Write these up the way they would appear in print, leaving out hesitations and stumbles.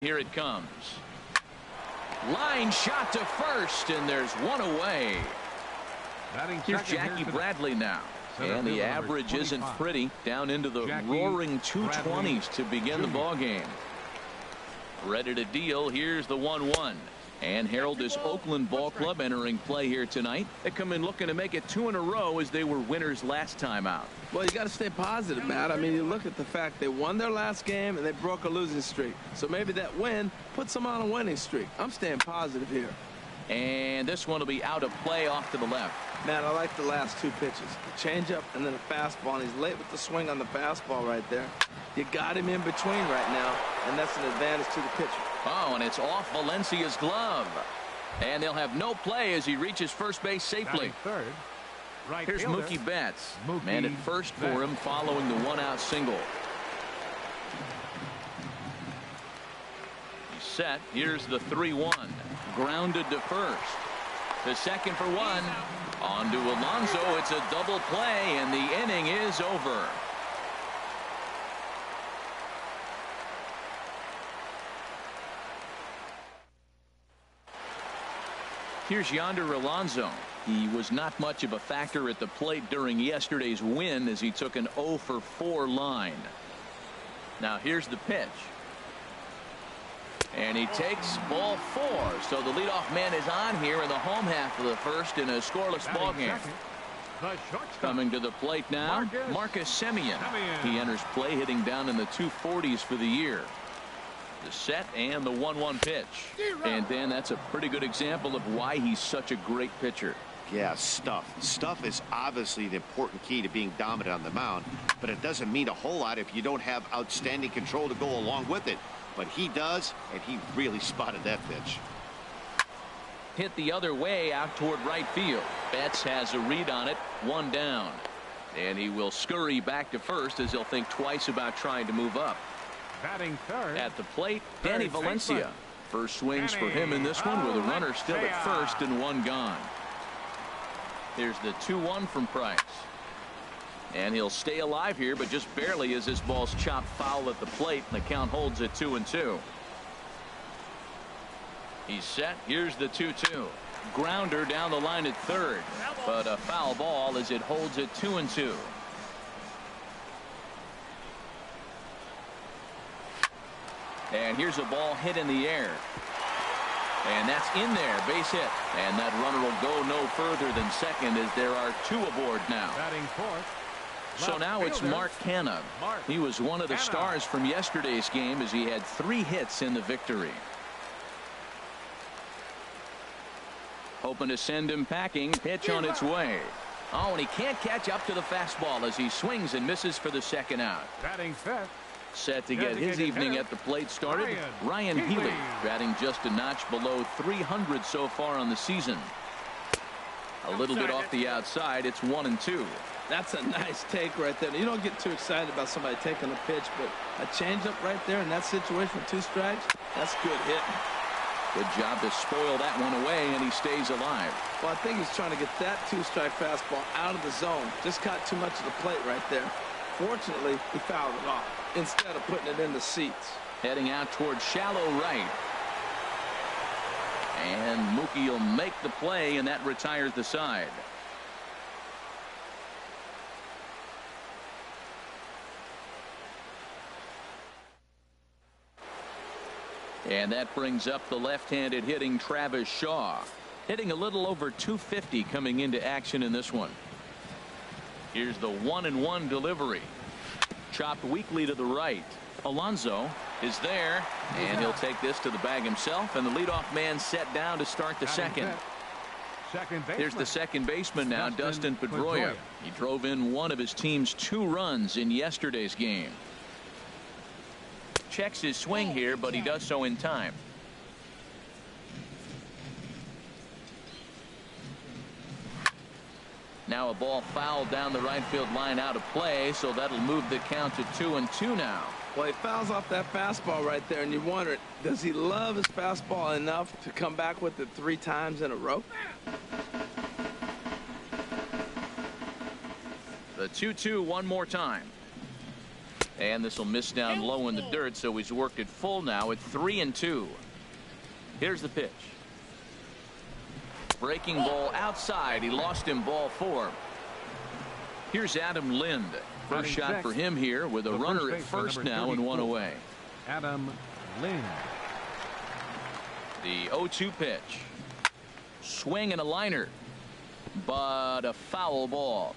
Here it comes. Line shot to first, and there's one away. Here's Jackie Bradley now. And the average isn't pretty, down into the roaring 220s to begin the ball game. Ready to deal. Here's the 1-1. And Harold, this Oakland ball club entering play here tonight. They come in looking to make it 2 in a row as they were winners last time out. Well, you got to stay positive, Matt. I mean, you look at the fact they won their last game and they broke a losing streak. So maybe that win puts them on a winning streak. I'm staying positive here. And this one will be out of play off to the left. Matt, I like the last 2 pitches. The changeup and then a fastball. And he's late with the swing on the fastball right there. You got him in between right now, and that's an advantage to the pitcher. Oh, and it's off Valencia's glove. And they'll have no play as he reaches first base safely. Third, right Here's fielder, Mookie Betts. Mookie Man at first for him following the 1-out single. He's set. Here's the 3-1. Grounded to first. To second for 1. On to Alonso. It's a double play, and the inning is over. Here's Yonder Alonso. He was not much of a factor at the plate during yesterday's win as he took an 0-for-4 line. Now here's the pitch. And he takes ball 4. So the leadoff man is on here in the home half of the first in a scoreless ball game. Coming to the plate now, Marcus Semien. He enters play hitting down in the 240s for the year. The set and the 1-1 pitch. And Dan, that's a pretty good example of why he's such a great pitcher. Yeah, stuff is obviously the important key to being dominant on the mound, but it doesn't mean a whole lot if you don't have outstanding control to go along with it. But he does, and he really spotted that pitch. Hit the other way out toward right field. Betts has a read on it. 1 down. And he will scurry back to first as he'll think twice about trying to move up. Batting third. At the plate, Danny Valencia. First swings for him in this one with a runner still at first and 1 gone. Here's the 2-1 from Price. And he'll stay alive here, but just barely as this ball's chopped foul at the plate, and the count holds at 2-2. He's set. Here's the 2-2. Grounder down the line at third, but a foul ball as it holds at 2-2. And here's a ball hit in the air. And that's in there, base hit. And that runner will go no further than second as there are 2 aboard now. Batting fourth. So now it's Mark Canha. He was one of the stars from yesterday's game as he had 3 hits in the victory. Hoping to send him packing. Pitch on its way. Oh, and he can't catch up to the fastball as he swings and misses for the 2nd out. Batting fifth. Set to get his evening at the plate started. Ryan Healy batting just a notch below 300 so far on the season. A little bit off the outside. It's 1-2. That's a nice take right there. You don't get too excited about somebody taking a pitch, but a changeup right there in that situation with 2 strikes, that's good hitting. Good job to spoil that one away, and he stays alive. Well, I think he's trying to get that 2-strike fastball out of the zone. Just caught too much of the plate right there. Fortunately, he fouled it off instead of putting it in the seats. Heading out towards shallow right. And Mookie will make the play, and that retires the side. And that brings up the left-handed hitting Travis Shaw. Hitting a little over 250 coming into action in this one. Here's the 1-1 delivery. Chopped weakly to the right. Alonso is there, and he'll take this to the bag himself, and the leadoff man set down to start the second. Here's the second baseman now, Dustin Pedroia. He drove in one of his team's 2 runs in yesterday's game. Checks his swing here, but he does so in time. Now a ball fouled down the right field line out of play, so that'll move the count to 2-2 now. Well, he fouls off that fastball right there, and you wonder, does he love his fastball enough to come back with it 3 times in a row? The 2-2 one more time. And this will miss down low in the dirt, so he's worked it full now at 3-2. Here's the pitch. Breaking ball outside. He lost him ball 4. Here's Adam Lind. First shot for him here with a runner at first now and 1 away. Adam Lind. The 0-2 pitch. Swing and a liner, but a foul ball.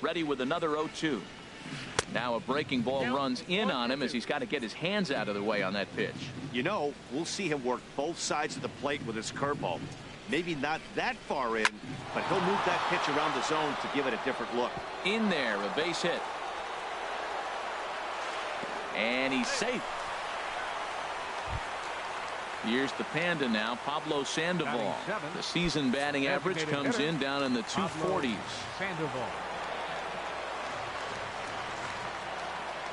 Ready with another 0-2. Now a breaking ball runs in on him as he's got to get his hands out of the way on that pitch. You know, we'll see him work both sides of the plate with his curveball. Maybe not that far in, but he'll move that pitch around the zone to give it a different look. In there, a base hit. And he's safe. Here's the Panda now, Pablo Sandoval. The season batting average comes in down in the 240s. Sandoval.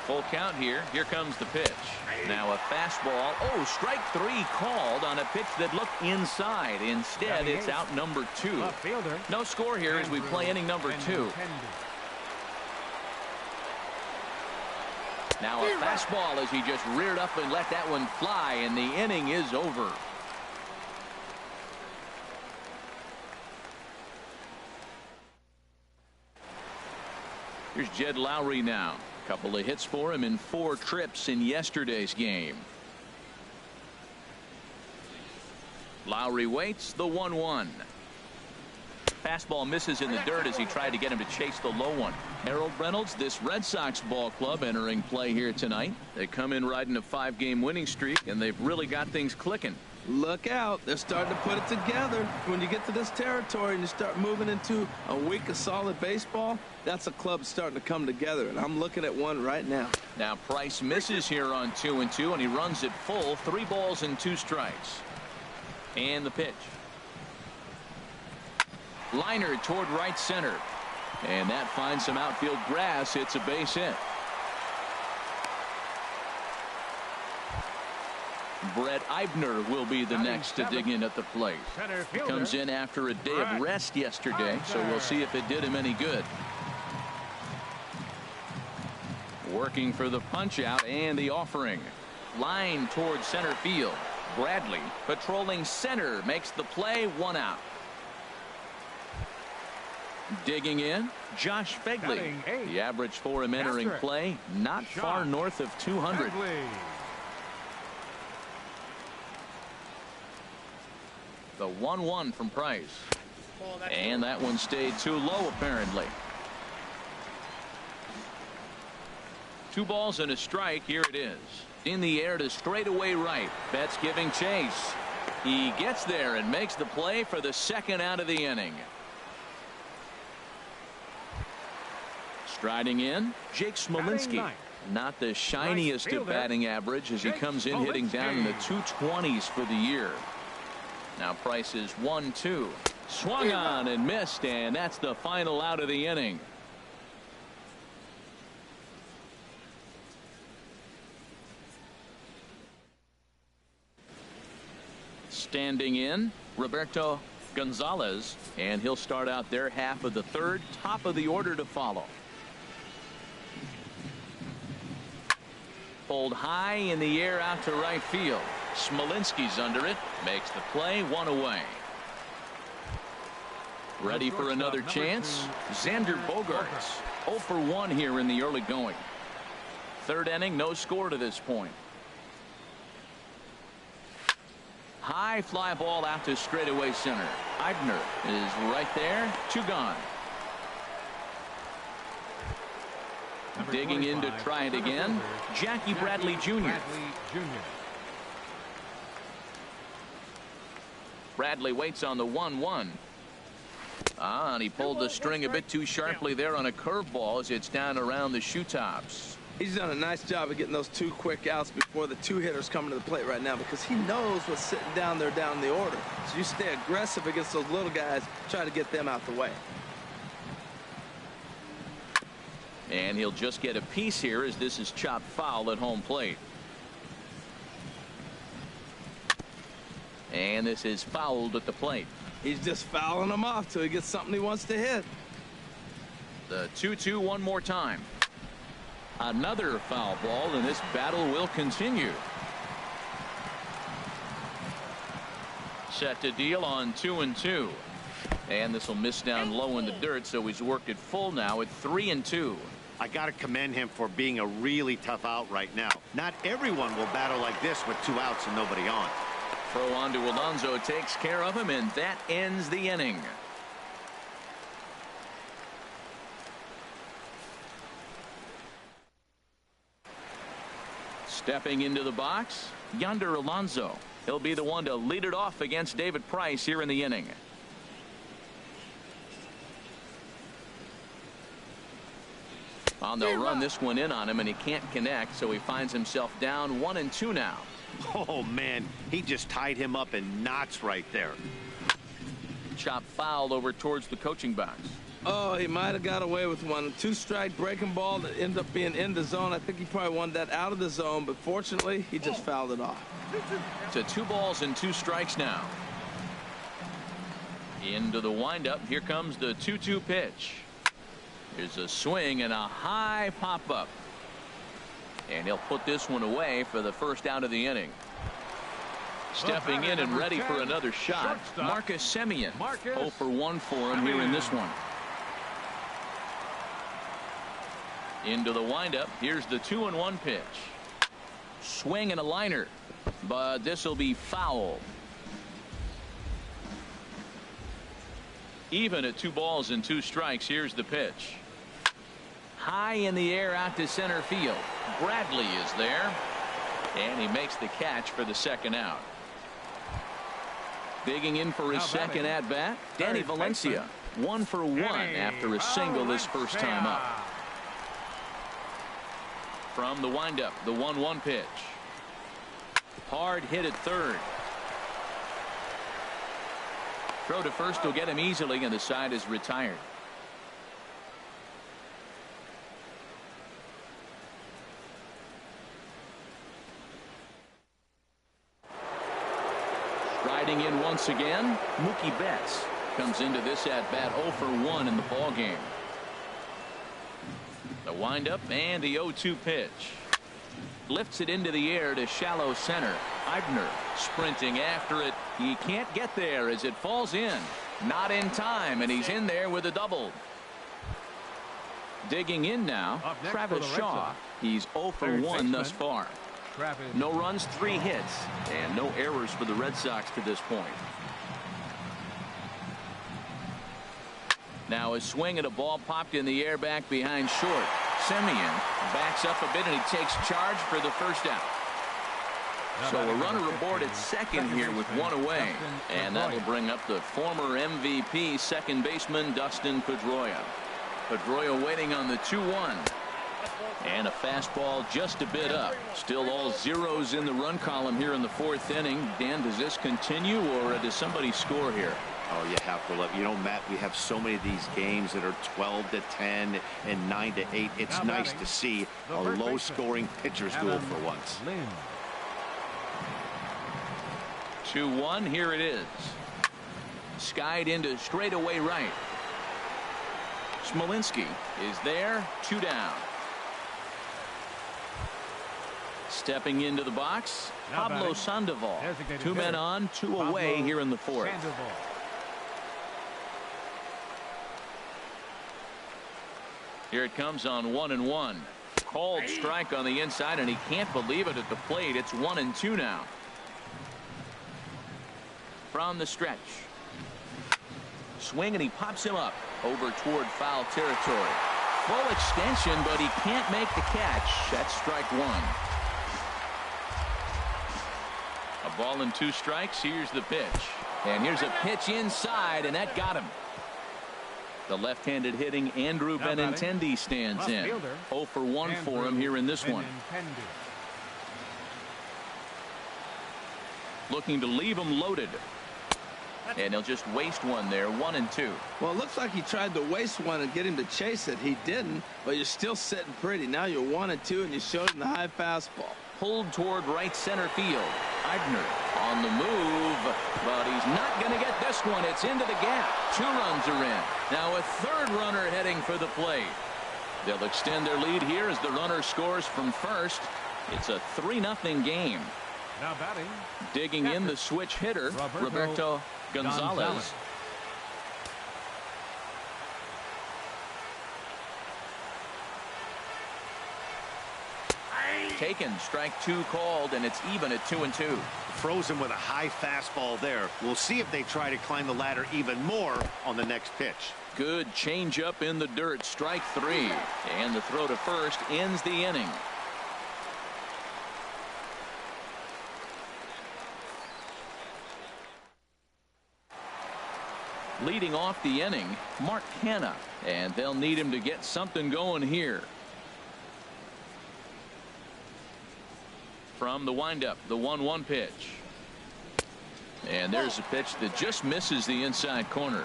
Full count here. Here comes the pitch. Now a fastball. Oh, strike 3 called on a pitch that looked inside. Instead, it's out number 2. No score here as we play inning number 2. Now a fastball as he just reared up and let that one fly, and the inning is over. Here's Jed Lowry now. Couple of hits for him in 4 trips in yesterday's game. Lowry waits, the 1-1. Fastball misses in the dirt as he tried to get him to chase the low one. Harold Reynolds, this Red Sox ball club entering play here tonight. They come in riding a 5-game winning streak, and they've really got things clicking. Look out. They're starting to put it together. When you get to this territory and you start moving into a week of solid baseball, that's a club starting to come together, and I'm looking at one right now. Now Price misses here on 2-2, and he runs it full. 3 balls and 2 strikes. And the pitch. Liner toward right center. And that finds some outfield grass. It's a base hit. Brett Eibner will be the next to dig in at the plate. He comes in after a day of rest yesterday, so we'll see if it did him any good. Working for the punch out and the offering. Line toward center field. Bradley patrolling center makes the play. 1 out. Digging in, Josh Fegley. The average for him entering play, not far north of 200. The 1-1 from Price. And that one stayed too low, apparently. 2 balls and a strike. Here it is. In the air to straightaway right. Betts giving chase. He gets there and makes the play for the 2nd out of the inning. Striding in, Jake Smolinski. Not the shiniest of batting average as he comes in hitting down in the 220s for the year. Now Price is 1-2. Swung on and missed, and that's the final out of the inning. Standing in, Roberto Gonzalez, and he'll start out their half of the 3rd. Top of the order to follow. Pulled high in the air out to right field. Smolinski's under it. Makes the play. 1 away. Ready for another chance. Xander Bogaerts. 0 for 1 here in the early going. 3rd inning, no score to this point. High fly ball out to straightaway center. Eibner is right there. 2 gone. Digging in to try it again, Jackie Bradley Jr. Bradley waits on the 1-1. And he pulled the string a bit too sharply there on a curveball as it's down around the shoe tops. He's done a nice job of getting those 2 quick outs before the 2 hitters coming to the plate right now, because he knows what's sitting down there down the order. So you stay aggressive against those little guys, try to get them out the way. And he'll just get a piece here as this is chopped foul at home plate. And this is fouled at the plate. He's just fouling them off till he gets something he wants to hit. The 2-2 one more time. Another foul ball, and this battle will continue. Set to deal on 2-2. And this will miss down low in the dirt, so he's worked it full now at 3-2. I got to commend him for being a really tough out right now. Not everyone will battle like this with 2 outs and nobody on. Throw on to Alonso takes care of him, and that ends the inning. Stepping into the box, Yonder Alonso. He'll be the one to lead it off against David Price here in the inning. On the run, this one in on him, and he can't connect, so he finds himself down 1-2 now. Oh, man, he just tied him up in knots right there. Chop foul over towards the coaching box. Oh, he might have got away with one. 2-strike breaking ball that ended up being in the zone. I think he probably wanted that out of the zone, but fortunately, he just fouled it off. To 2 balls and 2 strikes now. Into the windup. Here comes the 2-2 pitch. Here's a swing and a high pop-up. And he'll put this one away for the first out of the inning. Stepping in and ready for another shot, Marcus Semien. 0 for 1 for him here in this one. Into the windup. Here's the 2-1 pitch. Swing and a liner, but this will be foul. Even at 2 balls and 2 strikes. Here's the pitch. High in the air out to center field. Bradley is there, and he makes the catch for the second out. Digging in for his second at bat, Danny Valencia. 1 for 1 after a single this first time up. From the windup, the 1-1 pitch. Hard hit at third. Throw to first will get him easily, and the side is retired. Riding in once again, Mookie Betts comes into this at bat 0 for 1 in the ball game. The windup and the 0-2 pitch. Lifts it into the air to shallow center. Eibner sprinting after it. He can't get there as it falls in. Not in time, and he's in there with a double. Digging in now, Travis Shaw. He's 0 for 1 thus far. No runs, 3 hits, and no errors for the Red Sox to this point. Now a swing at a ball popped in the air back behind short. Semien backs up a bit, and he takes charge for the first out. So a runner aboard at second here with 1 away, and that will bring up the former MVP second baseman Dustin Pedroia. Pedroia waiting on the 2-1. And a fastball just a bit up. Still all zeros in the run column here in the 4th inning. Dan, does this continue, or does somebody score here? Oh, you have to love. You know, Matt, we have so many of these games that are 12-10 and 9-8. It's nice to see a low-scoring pitcher's duel for once. 2-1. Here it is. Skied into straightaway right. Smolinski is there. 2 down. Stepping into the box, Pablo Sandoval. 2 men on, 2 away here in the 4th. Here it comes on 1-1. Called strike on the inside, and he can't believe it at the plate. It's 1-2 now. From the stretch. Swing, and he pops him up over toward foul territory. Full extension, but he can't make the catch. That's strike 1. A ball and 2 strikes. Here's the pitch. And here's a pitch inside, and that got him. The left-handed hitting Andrew Benintendi stands in. 0 for 1 for him here in this one. Looking to leave him loaded. And he'll just waste one there. 1-2. Well, it looks like he tried to waste one and get him to chase it. He didn't, but you're still sitting pretty. Now you're 1-2, and you showed him the high fastball. Pulled toward right center field. Eibner on the move, but he's not going to get this one. It's into the gap. 2 runs are in. Now a 3rd runner heading for the plate. They'll extend their lead here as the runner scores from first. It's a 3-0 game. Now batting. Digging in the switch hitter, Roberto Gonzalez. Taken, strike 2 called, and it's even at 2-2. Frozen with a high fastball there. We'll see if they try to climb the ladder even more on the next pitch. Good changeup in the dirt, strike 3, and the throw to first ends the inning. Leading off the inning, Mark Hanna, and they'll need him to get something going here. From the windup, the 1-1 pitch. And there's a pitch that just misses the inside corner.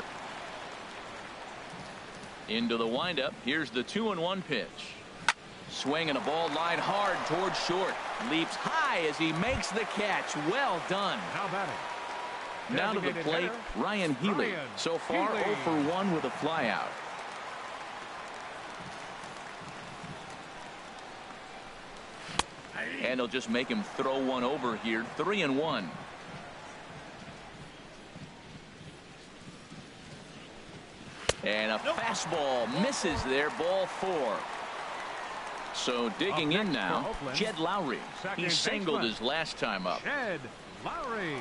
Into the windup, here's the 2-1 pitch. Swinging a ball line hard towards short. Leaps high as he makes the catch. Well done. Now batting. Now to the plate, Ryan Healy. So far 0 for 1 with a flyout. And he'll just make him throw one over here. 3-1. And a fastball misses there. Ball 4. So digging in now, Jed Lowry. He singled his last time up. Jed Lowry.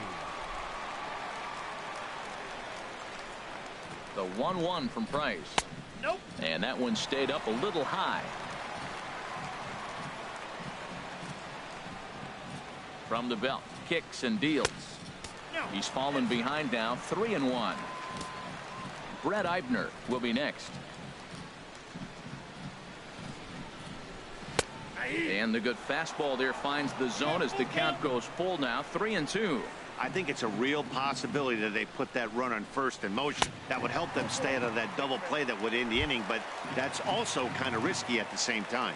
The 1-1 from Price. Nope. And that one stayed up a little high. From the belt, kicks and deals. He's fallen behind now. 3-1. Brett Eibner will be next. And the good fastball there finds the zone as the count goes full now. 3-2. I think it's a real possibility that they put that run on first in motion. That would help them stay out of that double play that would end the inning, but that's also kind of risky at the same time.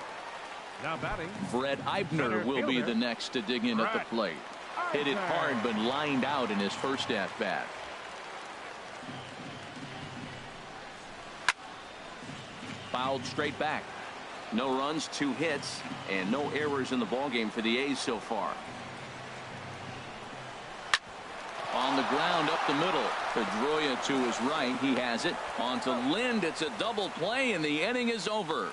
Now batting. Brett Eibner will be the next to dig in at the plate. Hit it hard but lined out in his first at bat. Fouled straight back. No runs, 2 hits, and no errors in the ballgame for the A's so far. On the ground up the middle. Pedroia to his right. He has it. On to Lind. It's a double play, and the inning is over.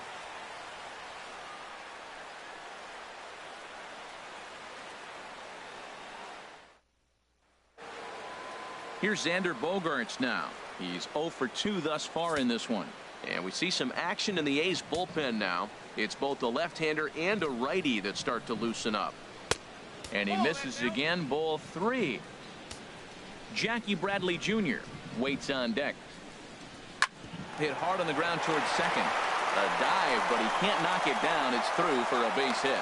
Here's Xander Bogaerts now. He's 0 for 2 thus far in this one. And we see some action in the A's bullpen now. It's both a left-hander and a righty that start to loosen up. And he misses again. Ball 3. Jackie Bradley Jr. waits on deck. Hit hard on the ground towards second. A dive, but he can't knock it down. It's through for a base hit.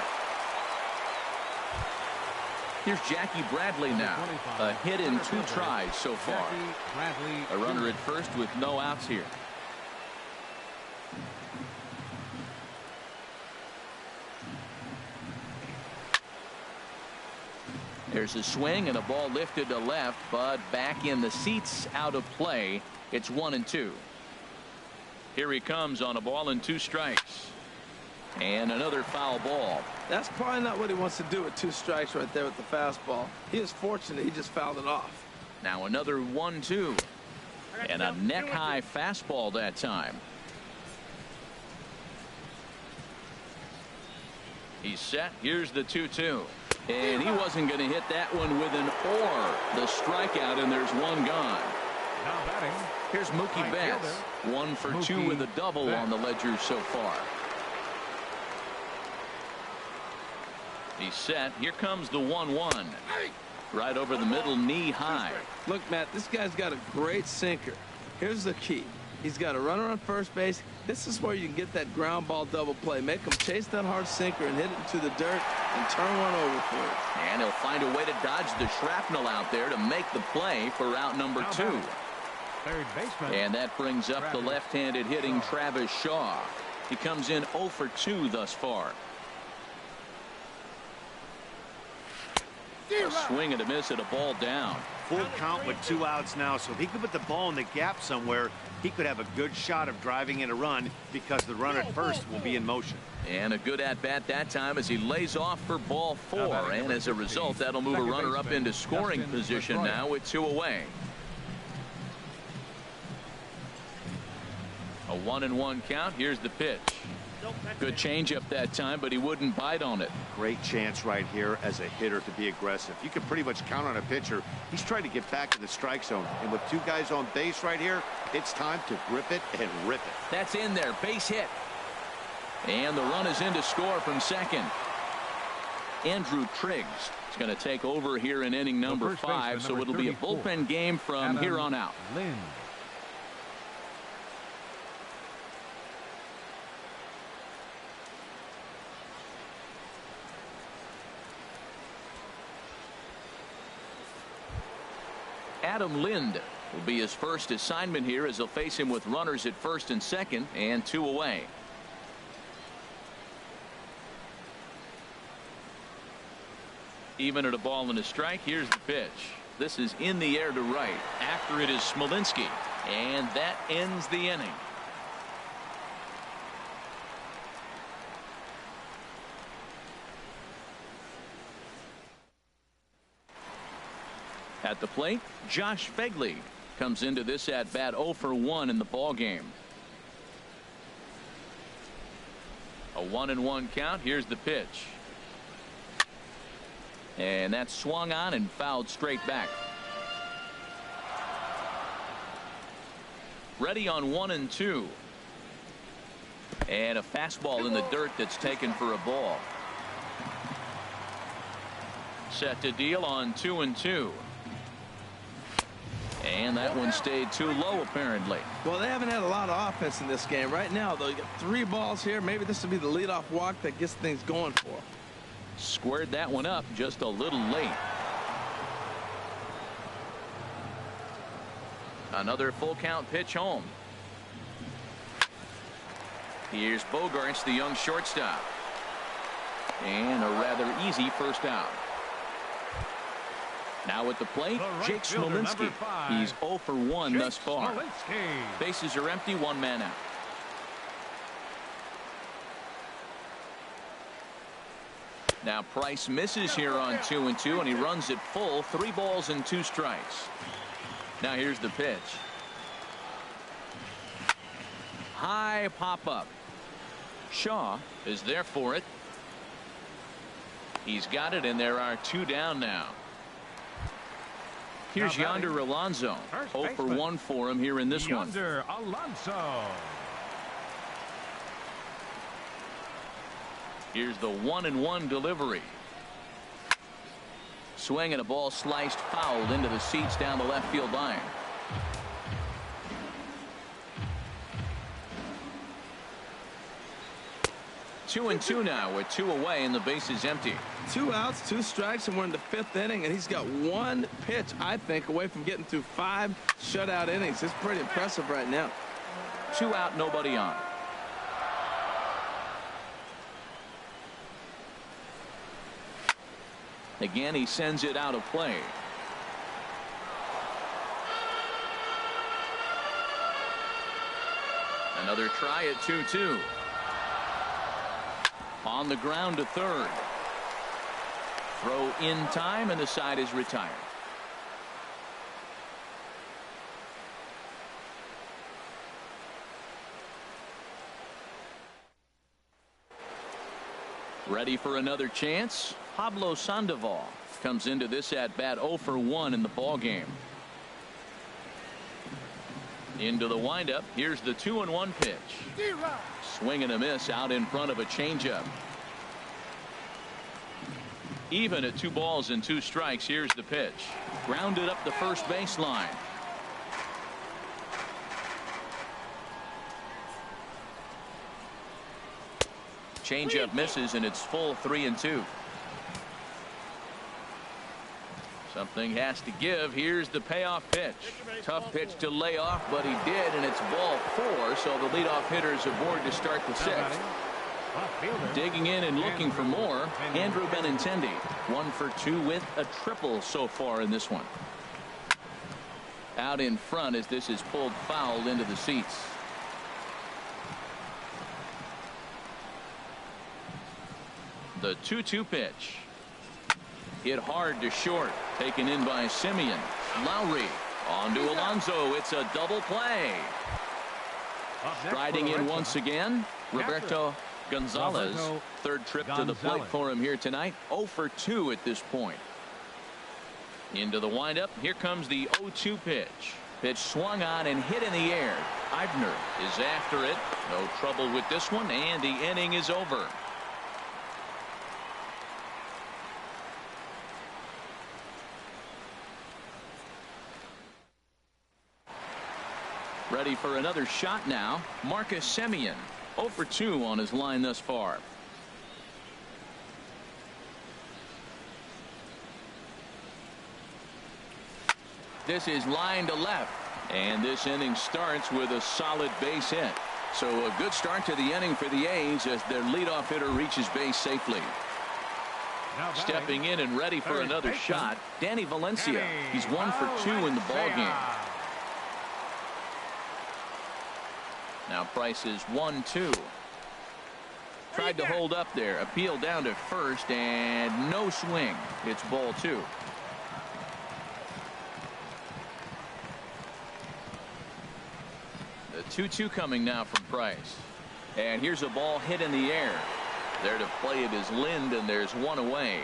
Here's Jackie Bradley now. A hit in 2 tries so far. A runner at first with no outs here. There's a swing and a ball lifted to left, but back in the seats, out of play. It's 1-2. Here he comes on a ball and 2 strikes. And another foul ball. That's probably not what he wants to do with 2 strikes right there with the fastball. He is fortunate he just fouled it off. Now another 1-2. And a neck high fastball that time. He's set. Here's the 2-2. And he wasn't going to hit that one with an or. The strikeout, and there's 1 gone. Now batting. Here's Mookie Betts. 1 for 2 with a double on the ledger so far. He's set. Here comes the 1-1. Right over the middle, knee high. Look, Matt, this guy's got a great sinker. Here's the key. He's got a runner on first base. This is where you can get that ground ball double play. Make him chase that hard sinker and hit it into the dirt and turn one over for you. And he'll find a way to dodge the shrapnel out there to make the play for out number 2. Third baseman. And that brings up the left-handed hitting Travis Shaw. He comes in 0 for 2 thus far. a swing and a miss at a ball down. Full count with 2 outs now, so if he could put the ball in the gap somewhere, he could have a good shot of driving in a run because the runner at first will be in motion. And a good at-bat that time as he lays off for ball 4. And as a result, that'll move a runner up into scoring position now with 2 away. A 1-1 count. Here's the pitch. Good changeup that time, but he wouldn't bite on it. Great chance right here as a hitter to be aggressive. You can pretty much count on a pitcher. He's trying to get back to the strike zone. And with 2 guys on base right here, it's time to grip it and rip it. That's in there. Base hit. And the run is in to score from second. Andrew Triggs is going to take over here in inning number 5, so it'll be a bullpen game from here on out. Lynn. Adam Lind will be his first assignment here as they'll face him with runners at first and second and 2 away. Even at a ball and a strike. Here's the pitch. This is in the air to right. After it is Smolinski, and that ends the inning. At the plate, Josh Fegley comes into this at bat 0 for 1 in the ball game. A 1-1 count. Here's the pitch. And that's swung on and fouled straight back. Ready on 1-2. And a fastball in the dirt that's taken for a ball. Set to deal on 2-2. And that one stayed too low, apparently. Well, they haven't had a lot of offense in this game. Right now, though, you got 3 balls here. Maybe this will be the leadoff walk that gets things going for them. Squared that one up just a little late. Another full count pitch home. Here's Bogarts, the young shortstop. And a rather easy first out. Now at the plate, Jake Smolinski. He's 0 for 1 thus far. Bases are empty, 1 man out. Now Price misses here on 2-2, and he runs it full. 3 balls and 2 strikes. Now here's the pitch. High pop up. Shaw is there for it. He's got it, and there are 2 down now. Here's Yonder Alonso. 0 for 1 for him here in this one. Yonder Alonso. Here's the 1-1 delivery. Swing and a ball sliced fouled into the seats down the left field line. Two and 2 now with 2 away and the base is empty. 2 outs, 2 strikes, and we're in the 5th inning, and he's got 1 pitch, I think, away from getting through 5 shutout innings. It's pretty impressive right now. 2 out, nobody on. Again, he sends it out of play. Another try at 2-2. On the ground to third. Throw in time, and the side is retired. Ready for another chance? Pablo Sandoval comes into this at bat 0 for 1 in the ball game. Into the windup. Here's the 2-1 pitch. Swing and a miss out in front of a changeup. Even at 2 balls and 2 strikes. Here's the pitch. Grounded up the first baseline. Changeup misses, and it's full 3-2. Something has to give. Here's the payoff pitch. Tough pitch to lay off, but he did, and it's ball 4, so the leadoff hitter is aboard to start the 6th. Digging in and looking for more, Andrew Benintendi. 1 for 2 with a triple so far in this one. Out in front as this is pulled foul into the seats. The 2-2 pitch. Hit hard to short. Taken in by Simeon. Lowry on to Alonso. It's a double play. Striding in once again, Roberto Gonzalez. Third trip to the plate for him here tonight. 0 for 2 at this point. Into the windup. Here comes the 0-2 pitch. Pitch swung on and hit in the air. Eibner is after it. No trouble with this one, and the inning is over. Ready for another shot now. Marcus Semien. 0 for 2 on his line thus far. This is line to left. And this inning starts with a solid base hit. So a good start to the inning for the A's as their leadoff hitter reaches base safely. Stepping in and ready for another shot, Danny Valencia. He's 1 for 2 in the ballgame. Now Price is 1-2. Tried to hold up there. Appeal down to first and no swing. It's ball 2. The 2-2 coming now from Price. And here's a ball hit in the air. There to play it is Lind, and there's one away.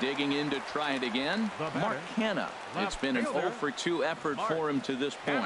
Digging in to try it again, Mark Hanna. It's been an 0 for 2 effort for him to this point.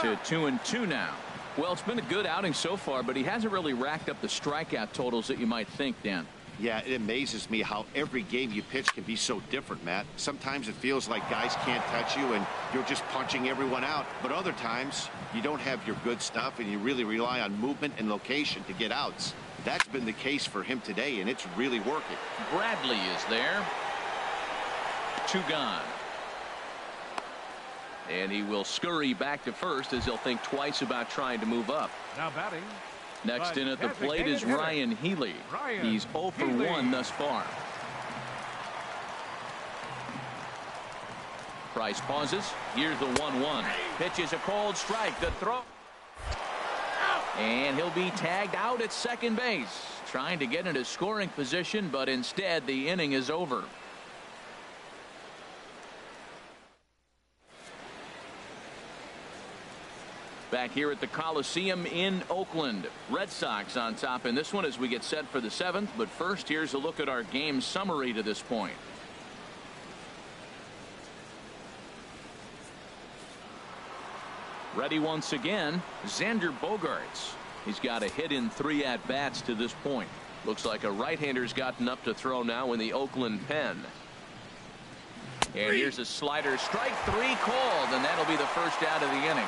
To 2-2 now. Well, it's been a good outing so far, but he hasn't really racked up the strikeout totals that you might think, Dan. Yeah, it amazes me how every game you pitch can be so different, Matt. Sometimes it feels like guys can't touch you and you're just punching everyone out. But other times you don't have your good stuff and you really rely on movement and location to get outs. That's been the case for him today, and it's really working. Bradley is there. 2 gone. And he will scurry back to first as he'll think twice about trying to move up. Now batting. Next in at the plate is Ryan Healy. He's 0 for 1 thus far. Price pauses. Here's the 1-1. Pitch is a cold strike. The throw. And he'll be tagged out at second base. Trying to get into scoring position, but instead the inning is over. Back here at the Coliseum in Oakland. Red Sox on top in this one as we get set for the 7th. But first, here's a look at our game summary to this point. Ready once again, Xander Bogaerts. He's got a hit in 3 at-bats to this point. Looks like a right-hander's gotten up to throw now in the Oakland pen. And here's a slider. Strike 3 called, and that'll be the first out of the inning.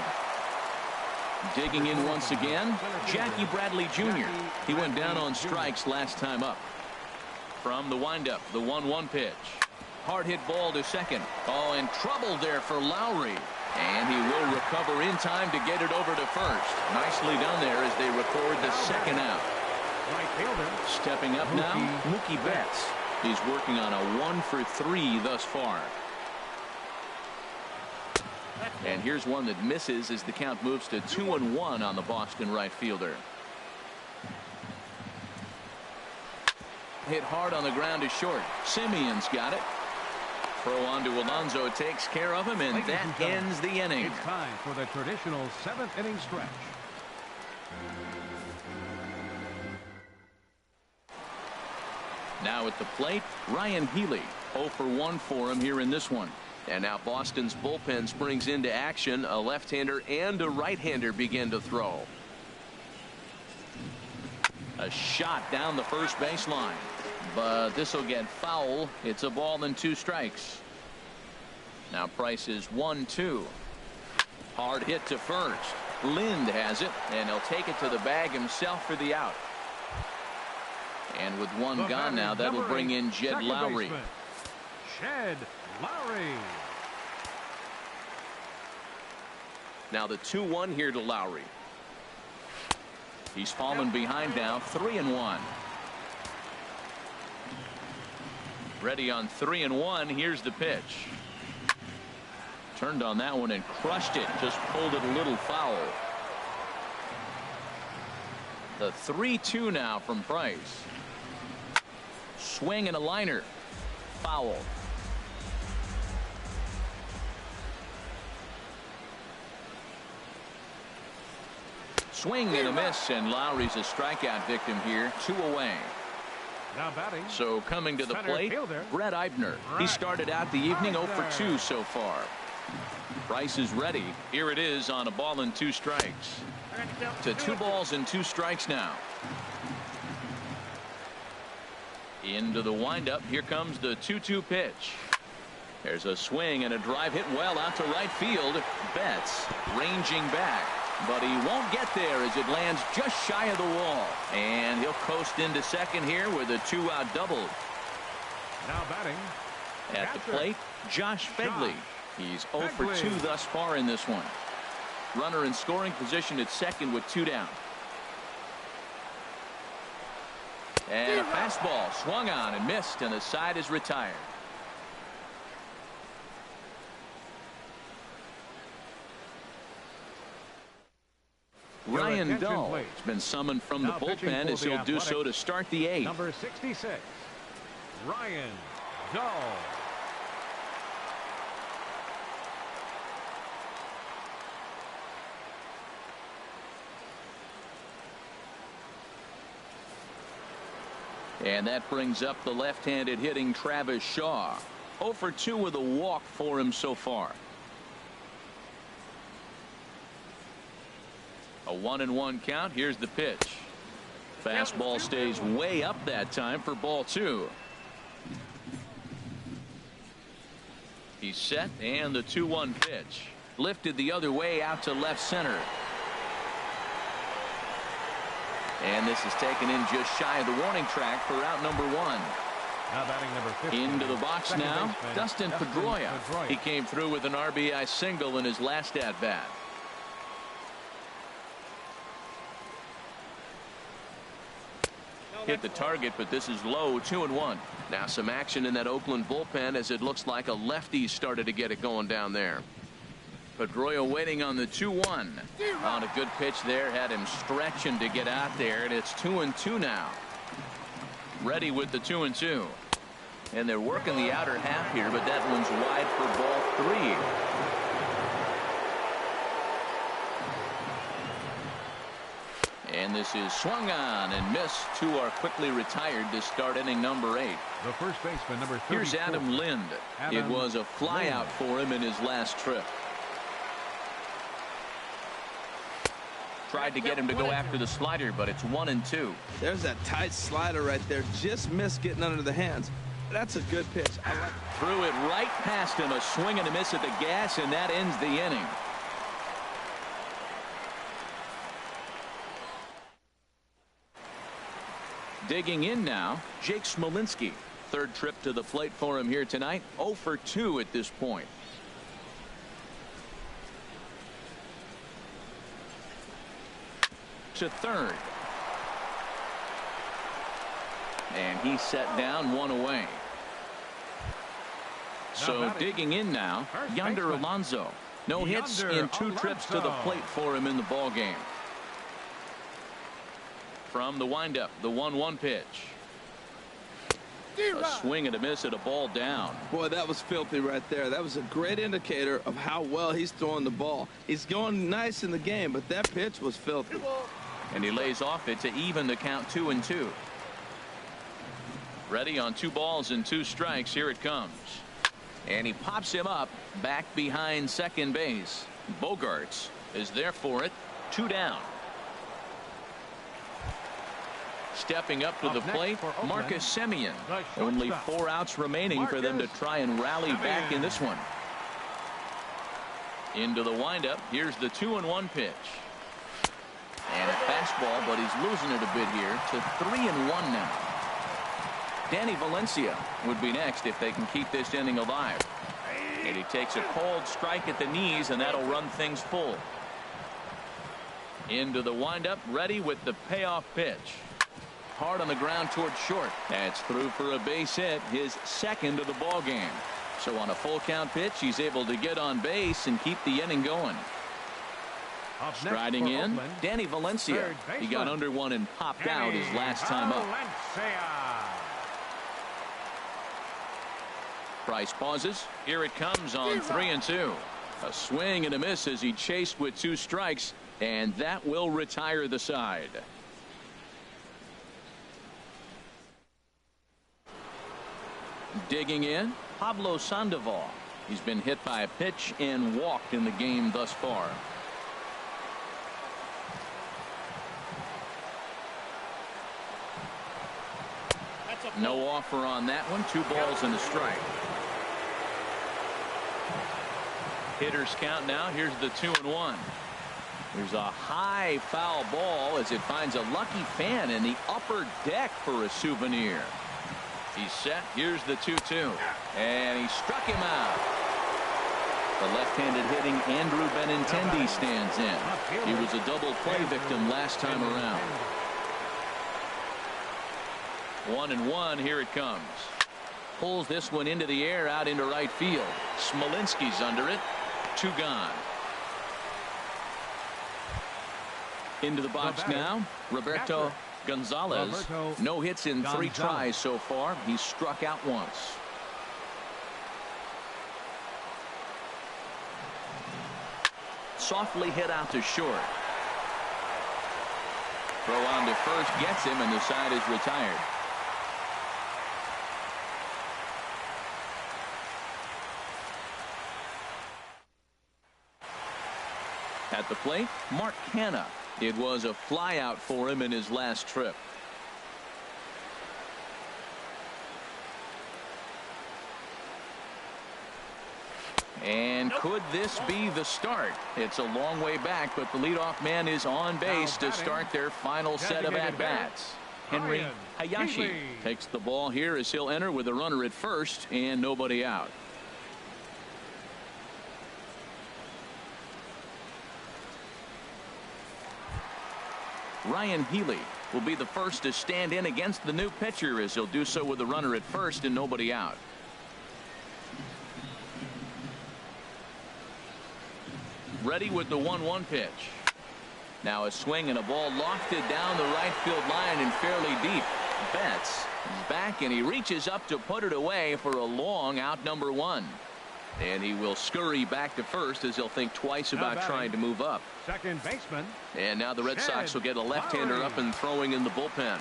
Digging in once again, Jackie Bradley Jr. He went down on strikes last time up. From the windup, the 1-1 pitch. Hard hit ball to second. Oh, and trouble there for Lowry. And he will recover in time to get it over to first. Nicely done there as they record the second out. Stepping up now, Mookie Betts. He's working on a 1 for 3 thus far. And here's one that misses as the count moves to 2-1 on the Boston right fielder. Hit hard on the ground to short. Simeon's got it. Throw on to Alonso takes care of him, and that ends the inning. It's time for the traditional 7th inning stretch. Now at the plate, Ryan Healy. 0 for 1 for him here in this one. And now Boston's bullpen springs into action. A left-hander and a right-hander begin to throw. A shot down the first baseline. But this will get foul. It's a ball and 2 strikes. Now Price is 1-2. Hard hit to first. Lind has it, and he'll take it to the bag himself for the out. And with 1 gone now, that'll bring in Jed Lowry. Jed Lowry. Now the 2-1 here to Lowry. He's fallen behind now, 3-1. Ready on 3-1. Here's the pitch. Turned on that one and crushed it. Just pulled it a little foul. The 3-2 now from Price. Swing and a liner. Foul. Swing and a miss, and Lowry's a strikeout victim here. 2 away. Now batting. So coming to the Center plate, fielder. Brett Eibner. He started out the evening 0 for 2 so far. Price is ready. Here it is on a ball and 2 strikes. To 2 balls and 2 strikes now. Into the windup. Here comes the 2-2 pitch. There's a swing and a drive hit well out to right field. Betts ranging back, but he won't get there as it lands just shy of the wall. And he'll coast into second here with a 2-out double. Now batting. At the plate, Josh Phegley. He's 0 for 2 thus far in this one. Runner in scoring position at second with 2 down. And a fastball swung on and missed, and the side is retired. Ryan Dull has been summoned from the bullpen as he'll do so to start the 8th. Number 66, Ryan Dull. And that brings up the left-handed hitting Travis Shaw. 0 for 2 with a walk for him so far. A 1-1 count. Here's the pitch. Fastball stays way up that time for ball 2. He's set, and the 2-1 pitch. Lifted the other way out to left center. And this is taken in just shy of the warning track for out number 1. Now batting number 50. Into the box Second now, baseman, Dustin Pedroia. He came through with an RBI single in his last at-bat. Hit the target, but this is low. 2-1. Now some action in that Oakland bullpen as it looks like a lefty started to get it going down there. Pedroia waiting on the 2-1. On a good pitch there, had him stretching to get out there, and it's 2-2 now. Ready with the 2-2. And they're working the outer half here, but that one's wide for ball 3. And this is swung on and missed. 2 are quickly retired to start inning number 8. The first baseman, number 34. Here's Adam Lind. It was a flyout for him in his last trip. Tried to get him to go after the slider, but it's 1-2. There's that tight slider right there. Just missed getting under the hands. That's a good pitch. Threw it right past him. A swing and a miss at the gas, and that ends the inning. Digging in now, Jake Smolinski. 3rd trip to the plate for him here tonight. 0 for 2 at this point. To 3rd. And he's set down 1 away. So digging in now, Yonder Alonso. No hits in 2 trips to the plate for him in the ball game. From the windup, the 1-1 pitch. A swing and a miss at a ball down. Boy, that was filthy right there. That was a great indicator of how well he's throwing the ball. He's going nice in the game, but that pitch was filthy. And he lays off it to even the count 2-2. Ready on 2 balls and 2 strikes. Here it comes. And he pops him up back behind second base. Bogarts is there for it. 2 down. Stepping up to the plate, Marcus Semien. Only 4 outs remaining for them to try and rally back in this one. Into the windup. Here's the 2-1 pitch. And a fastball, but he's losing it a bit here to 3-1 now. Danny Valencia would be next if they can keep this inning alive. And he takes a cold strike at the knees, and that'll run things full. Into the windup, ready with the payoff pitch. Hard on the ground towards short. That's through for a base hit, his second of the ball game. So on a full count pitch, he's able to get on base and keep the inning going. Striding in, Danny Valencia. He got under one and popped out his last time up. Price pauses. Here it comes on 3-2. A swing and a miss as he chased with 2 strikes, and that will retire the side. Digging in, Pablo Sandoval. He's been hit by a pitch and walked in the game thus far. No offer on that one. 2 balls and a strike. Hitters count now. Here's the 2-1. There's a high foul ball as it finds a lucky fan in the upper deck for a souvenir. He's set. Here's the 2-2. And he struck him out. The left-handed hitting Andrew Benintendi stands in. He was a double play victim last time around. 1-1. Here it comes. Pulls this one into the air out into right field. Smolinski's under it. 2 gone. Into the box now, Roberto Gonzalez. No hits in 3 tries so far. He's struck out once. Softly hit out to short. Throw on to first gets him, and the side is retired. At the plate, Mark Canha. It was a flyout for him in his last trip. And could this be the start? It's a long way back, but the leadoff man is on base to start their final set of at-bats. Henry Hayashi takes the ball here as he'll enter with a runner at first and nobody out. Ryan Healy will be the first to stand in against the new pitcher as he'll do so with a runner at first and nobody out. Ready with the 1-1 pitch. Now a swing and a ball lofted down the right field line and fairly deep. Betts is back and he reaches up to put it away for a long out number 1. And he will scurry back to first as he'll think twice about trying to move up. Second baseman. And now the Red Sox will get a left-hander up and throwing in the bullpen.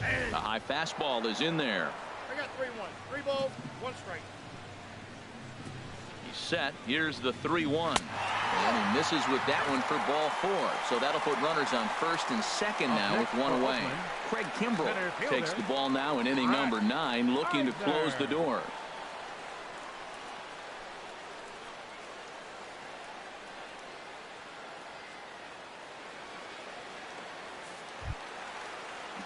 A high fastball is in there. I got 3-1. 3 balls, 1 strike. He's set. Here's the 3-1. And he misses with that one for ball 4. So that'll put runners on first and second now with 1 away. Craig Kimbrell takes the ball now in inning number 9, looking to close the door.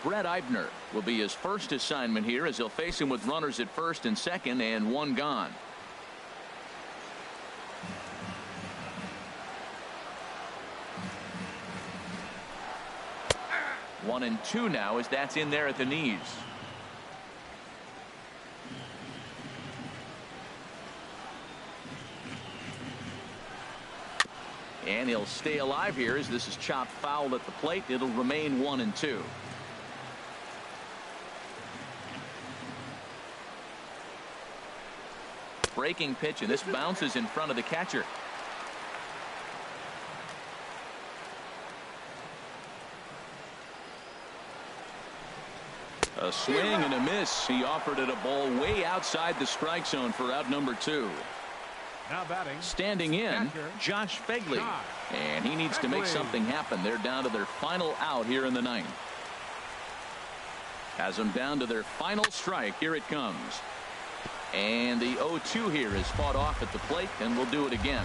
Brett Eibner will be his first assignment here as he'll face him with runners at first and second and 1 gone. One and 2 now as that's in there at the knees. And he'll stay alive here as this is chopped foul at the plate. It'll remain 1 and 2. Breaking pitch, and this bounces in front of the catcher. A swing and a miss. He offered it a ball way outside the strike zone for out number 2. Now batting. Standing in, Josh Phegley. And he needs to make something happen. They're down to their final out here in the 9th. Has them down to their final strike. Here it comes. And the 0-2 here is fought off at the plate, and we'll do it again.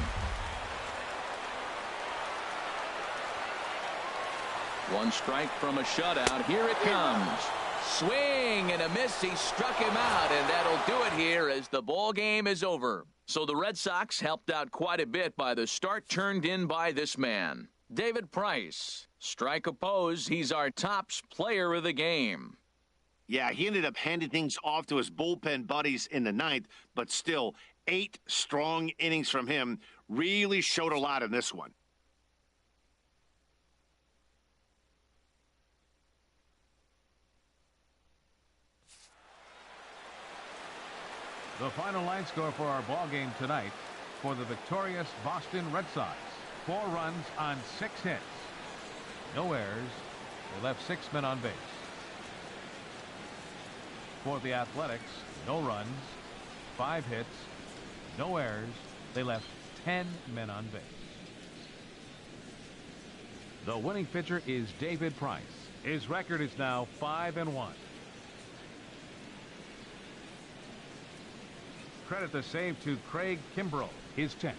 1 strike from a shutout. Here it comes. Swing and a miss. He struck him out, and that'll do it here as the ball game is over. So the Red Sox helped out quite a bit by the start turned in by this man, David Price. Strike oppose. He's our tops player of the game. Yeah, he ended up handing things off to his bullpen buddies in the ninth, but still, 8 strong innings from him really showed a lot in this one. The final line score for our ball game tonight for the victorious Boston Red Sox. 4 runs on 6 hits. No errors. They left 6 men on base. For the Athletics, no runs, 5 hits, no errors. They left 10 men on base. The winning pitcher is David Price. His record is now 5-1. Credit the save to Craig Kimbrell, his 10th.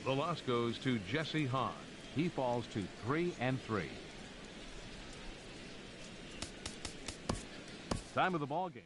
The loss goes to Jesse Hahn. He falls to 3-3. Time of the ball game.